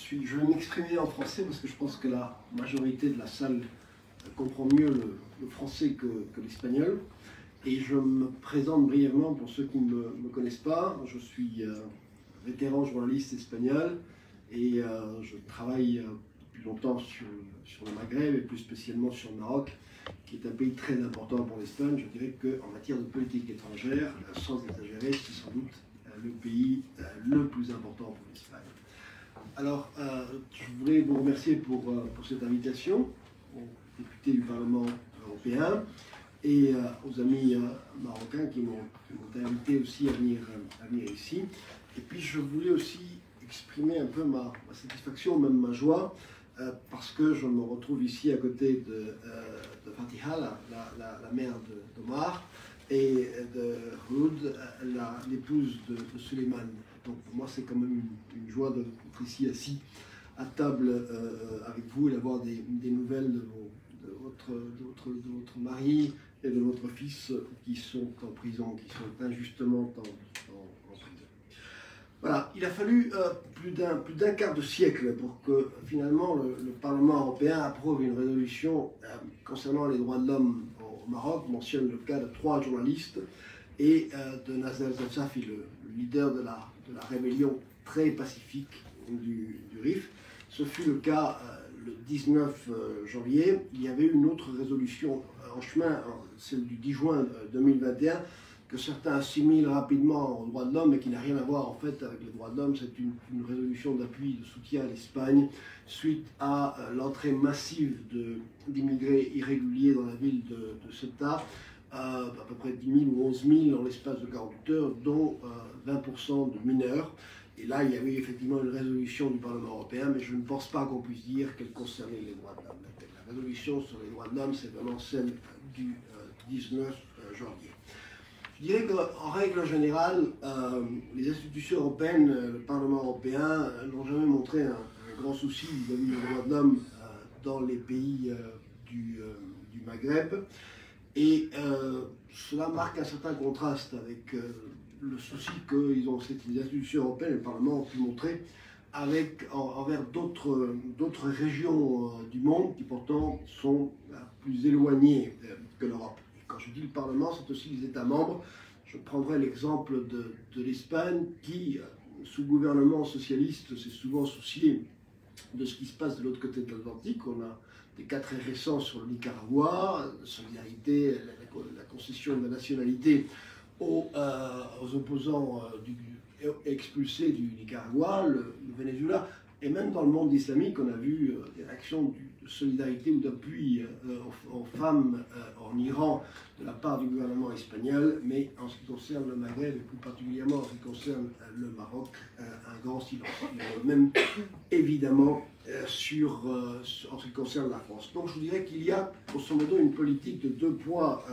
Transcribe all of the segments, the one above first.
je vais m'exprimer en français parce que je pense que la majorité de la salle comprend mieux le français que l'espagnol. Et je me présente brièvement pour ceux qui ne me connaissent pas. Je suis vétéran journaliste espagnol et je travaille depuis longtemps sur le Maghreb et plus spécialement sur le Maroc, qui est un pays très important pour l'Espagne. Je dirais qu'en matière de politique étrangère, sans exagérer, c'est sans doute le pays le plus important pour l'Espagne. Alors, je voulais vous remercier pour cette invitation aux députés du Parlement européen et aux amis marocains qui m'ont invité aussi à venir ici. Et puis, je voulais aussi exprimer un peu ma satisfaction, même ma joie, parce que je me retrouve ici à côté de Fatiha, la mère d'Omar, et de Houd, l'épouse de Suleiman. Donc pour moi, c'est quand même une joie d'être ici assis à table avec vous et d'avoir des nouvelles de votre mari et de votre fils qui sont en prison, qui sont injustement en prison. Voilà, il a fallu plus d'un quart de siècle pour que finalement le Parlement européen approuve une résolution concernant les droits de l'homme au Maroc, mentionne le cas de 3 journalistes et de Nazer Zazafi, le leader de la rébellion très pacifique du Rif. Ce fut le cas le 19 janvier. Il y avait une autre résolution en chemin, celle du 10 juin 2021, que certains assimilent rapidement aux droits de l'homme, mais qui n'a rien à voir en fait avec les droits de l'homme. C'est une résolution d'appui, de soutien à l'Espagne, suite à l'entrée massive d'immigrés irréguliers dans la ville de Ceuta, à peu près 10 000 ou 11 000 en l'espace de 48 heures, dont 20% de mineurs. Et là, il y avait effectivement une résolution du Parlement européen, mais je ne pense pas qu'on puisse dire qu'elle concernait les droits de l'homme. La résolution sur les droits de l'homme, c'est vraiment celle du 19 janvier. Je dirais qu'en règle générale, les institutions européennes, le Parlement européen, n'ont jamais montré un grand souci vis-à-vis des droits de l'homme dans les pays du Maghreb. Et cela marque un certain contraste avec le souci que les institutions européennes et le Parlement ont pu montrer envers d'autres régions du monde qui pourtant sont plus éloignées que l'Europe. Quand je dis le Parlement, c'est aussi les États membres. Je prendrai l'exemple de l'Espagne qui, sous gouvernement socialiste, s'est souvent soucié de ce qui se passe de l'autre côté de l'Atlantique. On a des cas très récents sur le Nicaragua, la solidarité, la concession de la nationalité aux opposants expulsés du Nicaragua, le Venezuela, et même dans le monde islamique, on a vu des réactions de solidarité ou d'appui aux femmes en Iran de la part du gouvernement espagnol, mais en ce qui concerne le Maghreb, et plus particulièrement en ce qui concerne le Maroc, un grand silence. Même évidemment en ce qui concerne la France. Donc je vous dirais qu'il y a, grosso modo, une politique de 2 poids,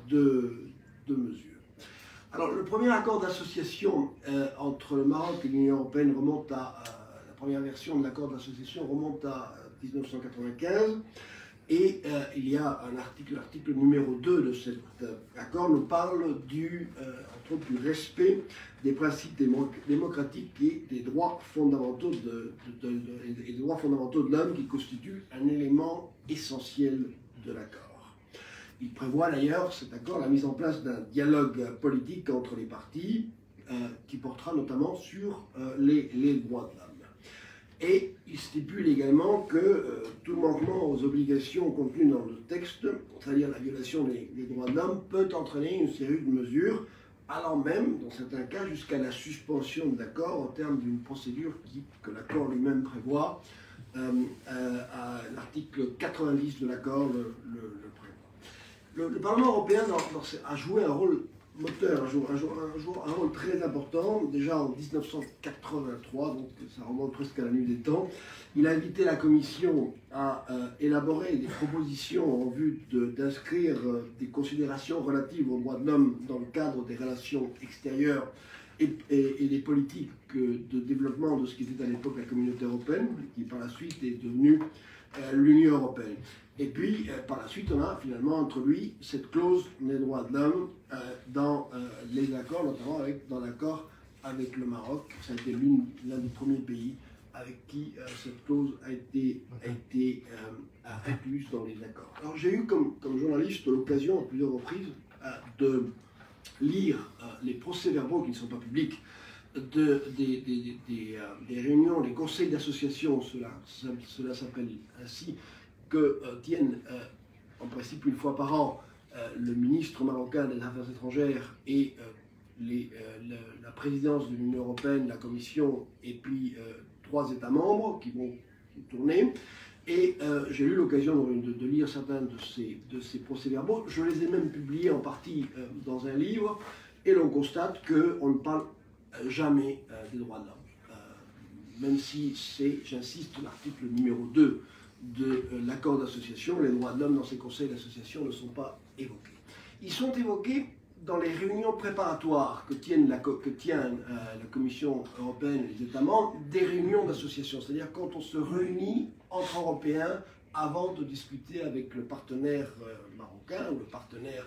2 mesures. Alors le premier accord d'association entre le Maroc et l'Union européenne remonte à... la première version de l'accord d'association remonte à 1995 et il y a un article, l'article numéro 2 de cet accord nous parle entre autres, du respect des principes démocratiques et des droits fondamentaux de l'homme qui constituent un élément essentiel de l'accord. Il prévoit d'ailleurs, cet accord, la mise en place d'un dialogue politique entre les parties qui portera notamment sur les droits de l'homme. Et il stipule également que tout manquement aux obligations contenues dans le texte, c'est-à-dire la violation des droits de l'homme, peut entraîner une série de mesures, allant même, dans certains cas, jusqu'à la suspension de l'accord en termes d'une procédure que l'accord lui-même prévoit. À l'article 90 de l'accord le prévoit. Le Parlement européen a joué un rôle moteur, un rôle très important, déjà en 1983, donc ça remonte presque à la nuit des temps. Il a invité la Commission à élaborer des propositions en vue d'inscrire des considérations relatives aux droits de l'homme dans le cadre des relations extérieures et des politiques de développement de ce qui était à l'époque la Communauté européenne, qui par la suite est devenue l'Union européenne. Et puis, par la suite, on a finalement introduit cette clause des droits de l'homme dans les accords, notamment dans l'accord avec le Maroc. Ça a été l'un des premiers pays avec qui cette clause a été incluse dans les accords. Alors j'ai eu comme journaliste l'occasion à plusieurs reprises de lire les procès-verbaux qui ne sont pas publics des réunions, des conseils d'association, cela s'appelle ainsi, que tiennent en principe une fois par an le ministre marocain des Affaires étrangères et la présidence de l'Union européenne, la Commission, et puis 3 États membres qui vont tourner. Et j'ai eu l'occasion de lire certains de ces procès-verbaux. Je les ai même publiés en partie dans un livre, et l'on constate qu'on ne parle jamais des droits de l'homme. Même si c'est, j'insiste, l'article numéro 2 de l'accord d'association, les droits de l'homme dans ces conseils d'association ne sont pas évoqués. Ils sont évoqués dans les réunions préparatoires que tient la Commission européenne et les États membres, des réunions d'association, c'est-à-dire quand on se réunit entre Européens avant de discuter avec le partenaire marocain ou le partenaire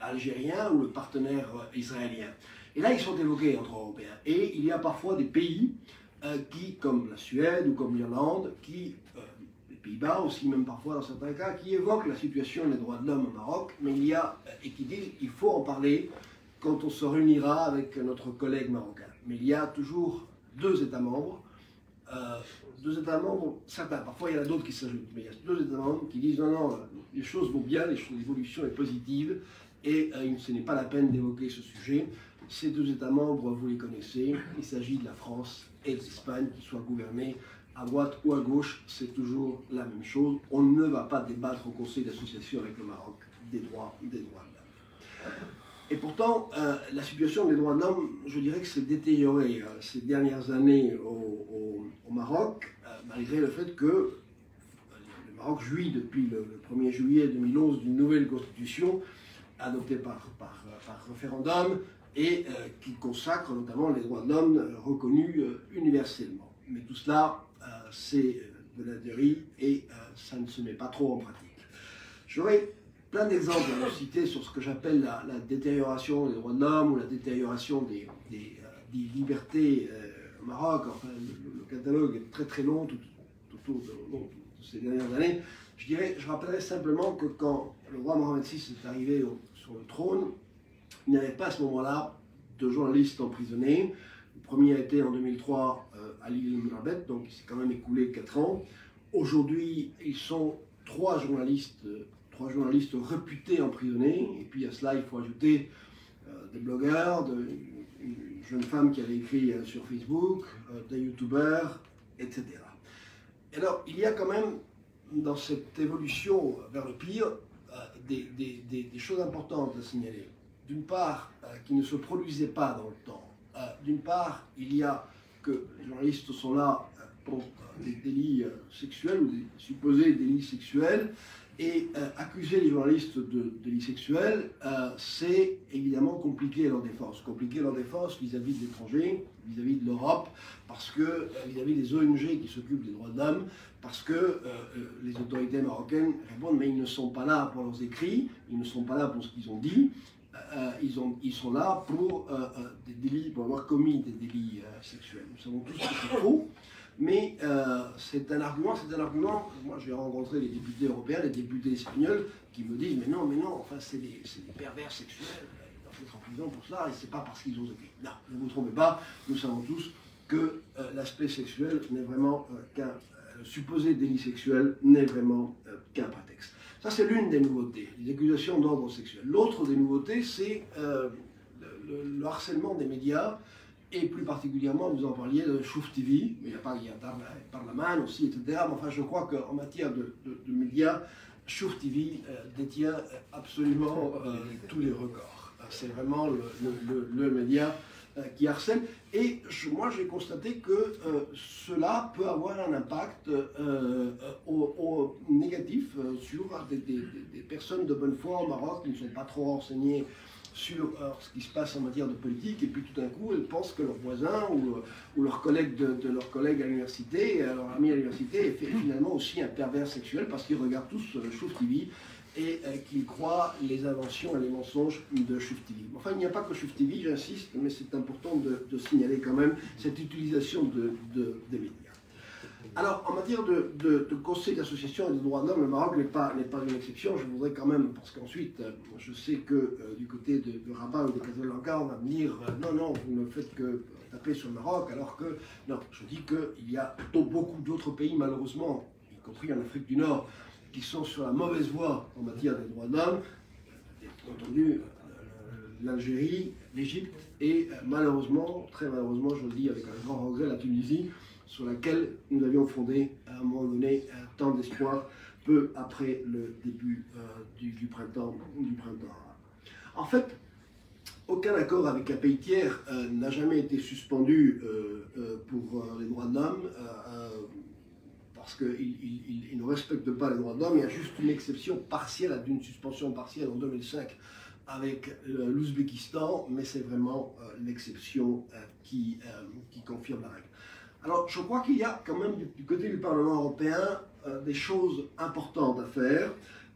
algérien ou le partenaire israélien. Et là, ils sont évoqués entre Européens. Et il y a parfois des pays qui, comme la Suède ou comme l'Irlande, les Pays-Bas aussi, même parfois dans certains cas, qui évoquent la situation des droits de l'homme au Maroc, mais et qui disent qu'il faut en parler quand on se réunira avec notre collègue marocain. Mais il y a toujours 2 États membres, certains, parfois il y en a d'autres qui s'ajoutent, mais il y a 2 États membres qui disent non, les choses vont bien, l'évolution est positive, et ce n'est pas la peine d'évoquer ce sujet. Ces 2 États membres, vous les connaissez, il s'agit de la France et de l'Espagne, qui soient gouvernés à droite ou à gauche, c'est toujours la même chose. On ne va pas débattre au Conseil d'association avec le Maroc des droits de l'homme. Et pourtant, la situation des droits de l'homme, je dirais que s'est détériorée ces dernières années au Maroc, malgré le fait que le Maroc jouit depuis le 1er juillet 2011 d'une nouvelle constitution adoptée par référendum et qui consacre notamment les droits de l'homme reconnus universellement. Mais tout cela, c'est de la dérive et ça ne se met pas trop en pratique. J'aurais plein d'exemples à vous citer sur ce que j'appelle la détérioration des droits de l'homme ou la détérioration des libertés au Maroc. Enfin, le catalogue est très très long tout autour de ces dernières années. Je rappellerai simplement que quand le roi Mohamed VI est arrivé sur le trône, il n'y avait pas à ce moment-là de journalistes emprisonnés. Le premier a été en 2003 Ali El-Mourabet, donc il s'est quand même écoulé 4 ans. Aujourd'hui, ils sont 3 journalistes réputés emprisonnés. Et puis à cela, il faut ajouter des blogueurs, une jeune femme qui avait écrit sur Facebook, des youtubeurs, etc. Et alors, il y a quand même, dans cette évolution vers le pire, des choses importantes à signaler. D'une part, qui ne se produisaient pas dans le temps. D'une part, il y a que les journalistes sont là pour des délits sexuels ou des supposés délits sexuels, et accuser les journalistes de délits sexuels, c'est évidemment compliquer leur défense. Compliquer leur défense vis-à-vis de l'étranger, vis-à-vis de l'Europe, parce que vis-à-vis des ONG qui s'occupent des droits de l'homme, parce que les autorités marocaines répondent, mais ils ne sont pas là pour leurs écrits, ils ne sont pas là pour ce qu'ils ont dit, ils sont là pour des délits, pour avoir commis des délits sexuels. Nous savons tous que c'est faux, mais c'est un argument. Moi j'ai rencontré les députés européens, les députés espagnols, qui me disent mais non, enfin c'est des pervers sexuels, ils doivent être en prison pour cela, et c'est pas parce qu'ils ont écrit. Non, ne vous trompez pas, nous savons tous que l'aspect sexuel n'est vraiment le supposé délit sexuel n'est vraiment qu'un prétexte. Ça, c'est l'une des nouveautés, les accusations d'ordre sexuel. L'autre des nouveautés, c'est le harcèlement des médias, et plus particulièrement, vous en parliez de Chouf TV, mais il y a Parlaman aussi, etc. Mais enfin, je crois qu'en matière de médias, Chouf TV détient absolument tous les records. C'est vraiment le média qui harcèle. Et moi, j'ai constaté que cela peut avoir un impact négatif sur des personnes de bonne foi au Maroc qui ne sont pas trop renseignées sur ce qui se passe en matière de politique, et puis tout d'un coup, elles pensent que leur voisin ou leur collègue de leur collègue à l'université, leur ami à l'université, est finalement aussi un pervers sexuel parce qu'ils regardent tous Chouf TV et qu'ils croient les inventions et les mensonges de Chouf TV. Enfin, il n'y a pas que Chouf TV, j'insiste, mais c'est important de signaler quand même cette utilisation des médias. Alors, en matière de conseil d'association et de droits de l'homme, le Maroc n'est pas une exception. Je voudrais quand même, parce qu'ensuite, je sais que du côté de Rabat ou de Casablanca, on va me dire non, non, vous ne faites que taper sur le Maroc, alors que, non, je dis qu'il y a beaucoup d'autres pays, malheureusement, y compris en Afrique du Nord, qui sont sur la mauvaise voie en matière des droits de l'homme. Bien entendu, l'Algérie, l'Égypte et malheureusement, très malheureusement, je le dis avec un grand regret, la Tunisie, sur laquelle nous avions fondé à un moment donné tant d'espoir, peu après le début du printemps arabe. En fait, aucun accord avec un pays tiers n'a jamais été suspendu pour les droits de l'homme, parce qu'il ne respecte pas les droits de l'homme. Il y a juste une exception partielle, d'une suspension partielle en 2005 avec l'Ouzbékistan, mais c'est vraiment l'exception qui confirme la règle. Alors, je crois qu'il y a quand même du côté du Parlement européen des choses importantes à faire.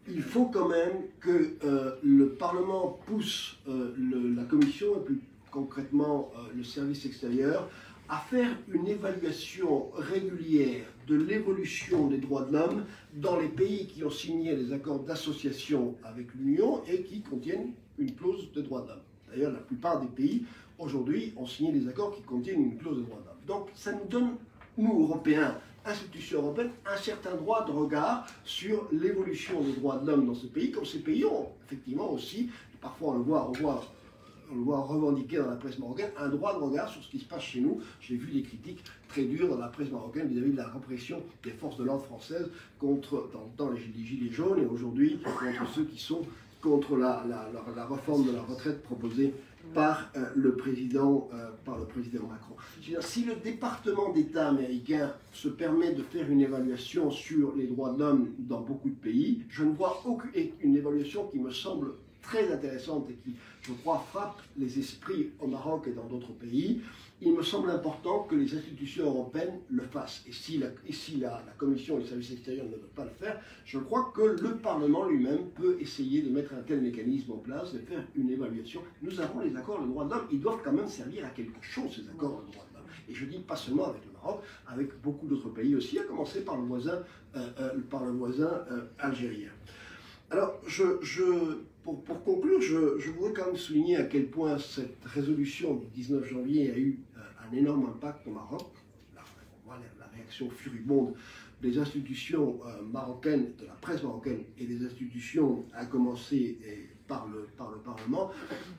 Il faut quand même que le Parlement pousse la Commission, et plus concrètement le service extérieur, à faire une évaluation régulière de l'évolution des droits de l'homme dans les pays qui ont signé des accords d'association avec l'Union et qui contiennent une clause de droits de l'homme. D'ailleurs, la plupart des pays, aujourd'hui, ont signé des accords qui contiennent une clause de droits de l'homme. Donc, ça nous donne, nous, Européens, institutions européennes, un certain droit de regard sur l'évolution des droits de l'homme dans ce pays, comme ces pays ont effectivement aussi, parfois on le voit revendiquer dans la presse marocaine, un droit de regard sur ce qui se passe chez nous. J'ai vu des critiques très dures dans la presse marocaine vis-à-vis de la répression des forces de l'ordre françaises dans les Gilets jaunes et aujourd'hui contre ceux qui sont contre la réforme de la retraite proposée par le président Macron. Si le département d'État américain se permet de faire une évaluation sur les droits de l'homme dans beaucoup de pays, je ne vois une évaluation qui me semble très intéressante et qui, je crois, frappe les esprits au Maroc et dans d'autres pays. Il me semble important que les institutions européennes le fassent. Et si la Commission et le service extérieur ne veulent pas le faire, je crois que le Parlement lui-même peut essayer de mettre un tel mécanisme en place, de faire une évaluation. Nous avons les accords de droits de l'homme, ils doivent quand même servir à quelque chose, ces accords de droits de l'homme. Et je dis pas seulement avec le Maroc, avec beaucoup d'autres pays aussi, à commencer par le voisin algérien. Alors, pour conclure, je voudrais quand même souligner à quel point cette résolution du 19 janvier a eu un énorme impact au Maroc. On voit la réaction furibonde des institutions marocaines, de la presse marocaine et des institutions, à commencer par le Parlement.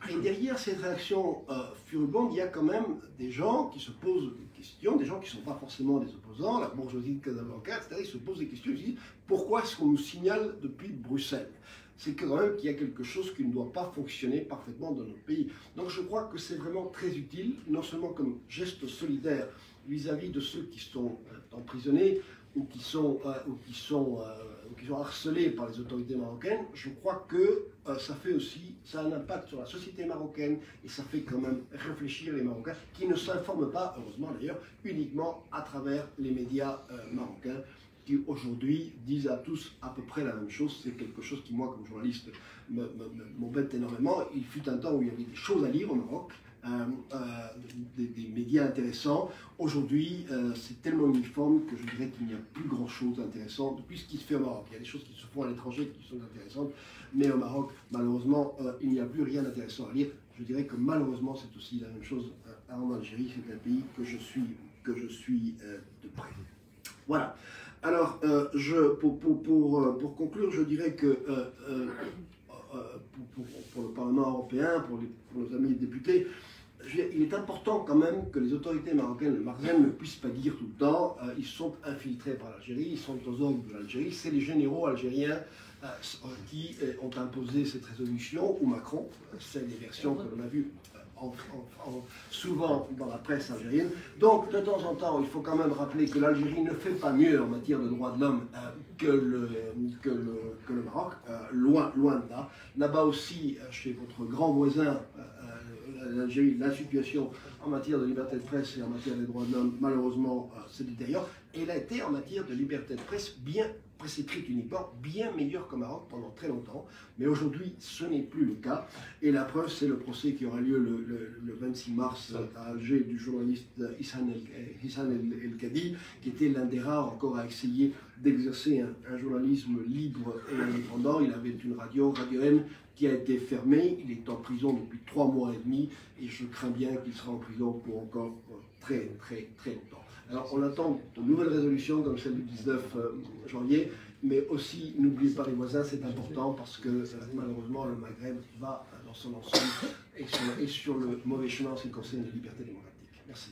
Et derrière cette réaction furibonde, il y a quand même des gens qui se posent des questions, des gens qui ne sont pas forcément des opposants, la bourgeoisie de Casablanca, etc. Ils se posent des questions, ils se disent pourquoi est-ce qu'on nous signale depuis Bruxelles? C'est quand même qu'il y a quelque chose qui ne doit pas fonctionner parfaitement dans notre pays. Donc je crois que c'est vraiment très utile, non seulement comme geste solidaire vis-à-vis de ceux qui sont emprisonnés ou qui sont harcelés par les autorités marocaines. Je crois que ça a un impact sur la société marocaine et ça fait quand même réfléchir les Marocains qui ne s'informent pas, heureusement d'ailleurs, uniquement à travers les médias marocains, qui aujourd'hui disent à tous à peu près la même chose. C'est quelque chose qui, moi, comme journaliste, m'embête énormément. Il fut un temps où il y avait des choses à lire au Maroc, des médias intéressants. Aujourd'hui, c'est tellement uniforme que je dirais qu'il n'y a plus grand-chose d'intéressant depuis ce qui se fait au Maroc. Il y a des choses qui se font à l'étranger qui sont intéressantes, mais au Maroc, malheureusement, il n'y a plus rien d'intéressant à lire. Je dirais que malheureusement, c'est aussi la même chose en Algérie. C'est un pays que je suis de près. Voilà. Alors, pour conclure, je dirais que pour le Parlement européen, pour nos amis députés, il est important quand même que les autorités marocaines ne puissent pas dire tout le temps ils sont infiltrés par l'Algérie, ils sont aux ordres de l'Algérie. C'est les généraux algériens qui ont imposé cette résolution, ou Macron. C'est des versions que l'on a vues souvent dans la presse algérienne. Donc, de temps en temps, il faut quand même rappeler que l'Algérie ne fait pas mieux en matière de droits de l'homme que le Maroc, loin de là. Là-bas aussi, chez votre grand voisin, l'Algérie, la situation en matière de liberté de presse et en matière des droits de l'homme, malheureusement, se détériore. Et il a été, en matière de liberté de presse, presse écrite uniquement, bien meilleur qu'au Maroc pendant très longtemps. Mais aujourd'hui, ce n'est plus le cas. Et la preuve, c'est le procès qui aura lieu le 26 mars à Alger du journaliste Hissan El-Kadi, qui était l'un des rares encore à essayer d'exercer un journalisme libre et indépendant. Il avait une Radio M, qui a été fermée. Il est en prison depuis 3 mois et demi. Et je crains bien qu'il sera en prison pour encore très longtemps. Alors on attend de nouvelles résolutions comme celle du 19 janvier, mais aussi n'oubliez pas les voisins, c'est important parce que malheureusement le Maghreb va dans son ensemble et sur le mauvais chemin en ce qui concerne les libertés démocratiques. Merci.